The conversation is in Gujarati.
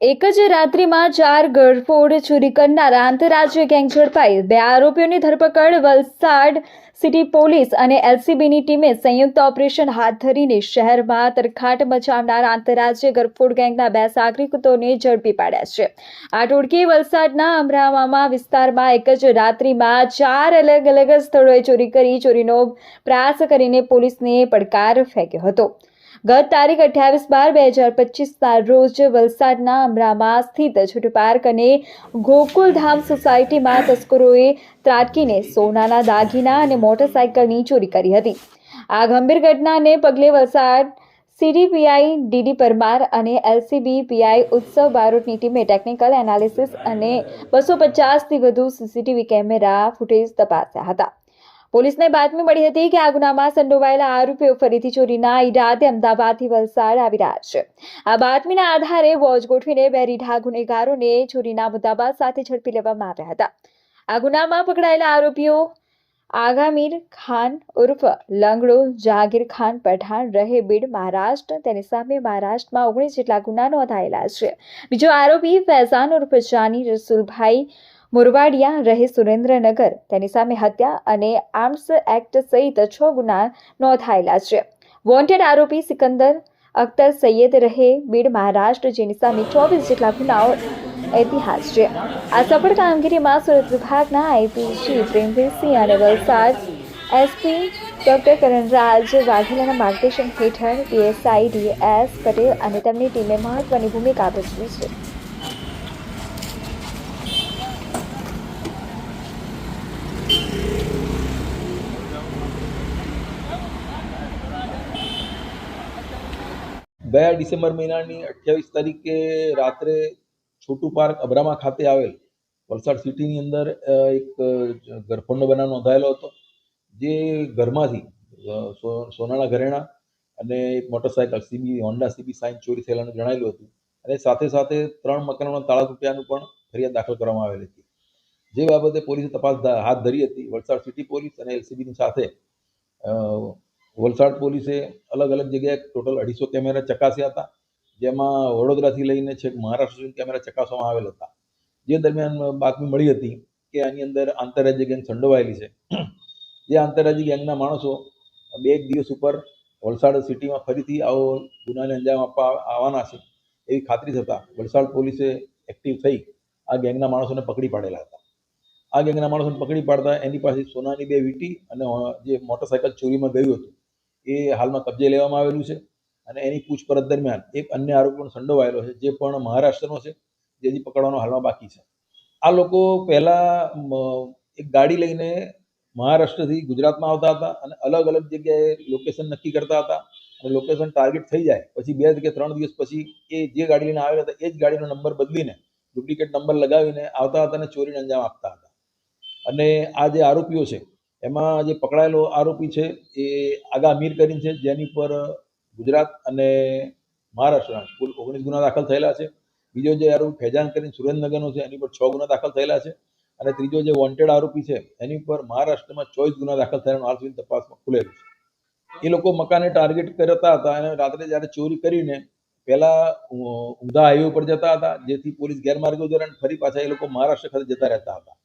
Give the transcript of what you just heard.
એક જ રાત્રિમાં 4 ઘરફોડ ચોરી કરનારા આંતરરાજ્ય ગેંગ ઝડપાઈ. 2 આરોપીઓની ધરપકડ. વલસાડ સિટી પોલીસ અને એલસીબીની ટીમે સંયુક્ત ઓપરેશન હાથ ધરીને શહેરમાં તરખાટ મચાવનાર આંતરરાજ્ય ઘરફોડ ગેંગના 2 સાગરીતોને ઝડપી પાડ્યા છે. આ ટોળકીએ વલસાડના અમરામા વિસ્તારમાં એક જ રાત્રિમાં 4 અલગ સ્થળોએ ચોરી કરી ચોરીનો પ્રયાસ કરીને પોલીસને પડકાર ફેંક્યો હતો. ગત તારીખ 28/12/2025ના રોજ વલસાડના અમરામા સ્થિત છોટુ પાર્ક અને ગોકુલધામ સોસાયટીમાં તસ્કરોએ ત્રાટકીને સોનાના દાગીના અને મોટરસાયકલની ચોરી કરી હતી. આ ગંભીર ઘટનાને પગલે Valsad city PI DD Parmar અને એલસીબી પીઆઈ ઉત્સવ બારોટની ટીમે ટેકનિકલ એનાલિસિસ અને 250થી વધુ સીસીટીવી કેમેરા ફૂટેજ તપાસ્યા હતા. પોલીસને બાતમી મળી હતી કે આ ગુનામાં સંડોવાયેલા આરોપીઓ ફરીથી ચોરીના ઈરાદે અમદાવાદથી વલસાડ આવી રહ્યા છે. આ બાતમીના આધારે વોચ ગોઠવીને 2 રીઢા ગુનેગારોને ચોરીના મુદ્દામાલ સાથે ઝડપી લેવામાં આવ્યા હતા. આ ગુનામાં પકડાયેલા આરોપીઓ આગામીર ખાન ઉર્ફ લંગડો જાગીર ખાન પઠાણ રહે બીડ મહારાષ્ટ્ર. તેની સામે મહારાષ્ટ્રમાં 19 જેટલા ગુના નોંધાયેલા છે. બીજો આરોપી ફૈઝાન ઉર્ફ જાની રસુલભાઈ મુરવાડિયા રહે સુરેન્દ્રનગર. તેની સામે હત્યા અને આર્મ્સ એક્ટ સહિત 6 ગુના નોંધાયેલા છે. વોન્ટેડ આરોપી સિકંદર અખ્તર સૈયદ રહે બીડ મહારાષ્ટ્ર, જેની સામે 24 જેટલા ગુનાઓ ઇતિહાસ છે. આ સફળ કામગીરીમાં સુરત વિભાગના આઈપીસી પ્રેમવીરસિંહ અને વલસાડ એસપી ડોક્ટર કરણરાજ વાઘેલાના માર્ગદર્શન હેઠળ પીએસઆઈ ડીએસ પટેલ અને તેમની ટીમે મહત્વની ભૂમિકા ભજવી છે. ગયા ડિસેમ્બર મહિનાની 28 તારીખે રાત્રે છોટુ પાર્ક અબ્રામા ખાતે આવેલ વલસાડ સિટીની અંદર એક ઘરફોડનો બનાવ નોંધાયેલો હતો. જે ઘરમાંથી સોનાના ઘરેણા અને એક મોટરસાયકલ હોન્ડા સીબી સાઇન ચોરી થયેલાનું જણાયેલું હતું. અને સાથે સાથે 3 મકાનોના તાળા તૂટ્યાનું પણ ફરિયાદ દાખલ કરવામાં આવેલી હતી. જે બાબતે પોલીસે તપાસ હાથ ધરી હતી. વલસાડ સિટી પોલીસ અને એલસીબીની સાથે વલસાડ પોલીસે અલગ જગ્યાએ ટોટલ 250 કેમેરા ચકાસ્યા હતા. જેમાં વડોદરાથી લઈને છેક મહારાષ્ટ્ર સુધી કેમેરા ચકાસવામાં આવેલ હતા. જે દરમિયાન બાતમી મળી હતી કે આની અંદર આંતરરાજ્ય ગેંગ સંડોવાયેલી છે. જે આંતરરાજ્ય ગેંગના માણસો 2 દિવસ ઉપર વલસાડ સિટીમાં ફરીથી આવો ગુનાને અંજામ આપવા આવવાના છે એવી ખાતરી થતાં વલસાડ પોલીસે એક્ટિવ થઈ આ ગેંગના માણસોને પકડી પાડેલા હતા. આ ગેંગના માણસોને પકડી પાડતા એની પાસે સોનાની 2 વીંટી અને જે મોટરસાયકલ ચોરીમાં ગયું હતું એ હાલમાં કબજે લેવામાં આવેલું છે. અને એની પૂછપરછ દરમિયાન એક અન્ય આરોપી પણ સંડોવાયેલો છે, જે પણ મહારાષ્ટ્રનો છે, જેની પકડવાનો હાલમાં બાકી છે. આ લોકો પહેલા એક ગાડી લઈને મહારાષ્ટ્રથી ગુજરાતમાં આવતા હતા અને અલગ જગ્યાએ લોકેશન નક્કી કરતા હતા. અને લોકેશન ટાર્ગેટ થઈ જાય પછી 2 કે 3 દિવસ પછી એ જે ગાડી લઈને આવેલા હતા એ જ ગાડીનો નંબર બદલીને ડુપ્લિકેટ નંબર લગાવીને આવતા હતા અને ચોરીને અંજામ આપતા હતા. અને આ જે આરોપીઓ છે એમાં જે પકડાયેલો આરોપી છે એ આગા મીર કરીને છે, જેની પર ગુજરાત અને મહારાષ્ટ્રના કુલ 19 ગુના દાખલ થયેલા છે. બીજો જે આરોપી ફૈઝાન કરીને સુરેન્દ્રનગરનો છે એની પર 6 ગુના દાખલ થયેલા છે. અને ત્રીજો જે વોન્ટેડ આરોપી છે એની પર મહારાષ્ટ્રમાં 24 ગુના દાખલ થયાનું હાલ સુધી તપાસમાં ખુલેલું છે. એ લોકો મકાને ટાર્ગેટ કરતા હતા અને રાત્રે જ્યારે ચોરી કરીને પહેલા ઊંધા હાઈવે પર જતા હતા, જેથી પોલીસ ગેરમાર્ગે દોરાન ફરી પાછા એ લોકો મહારાષ્ટ્ર ખાતે જતા રહેતા હતા.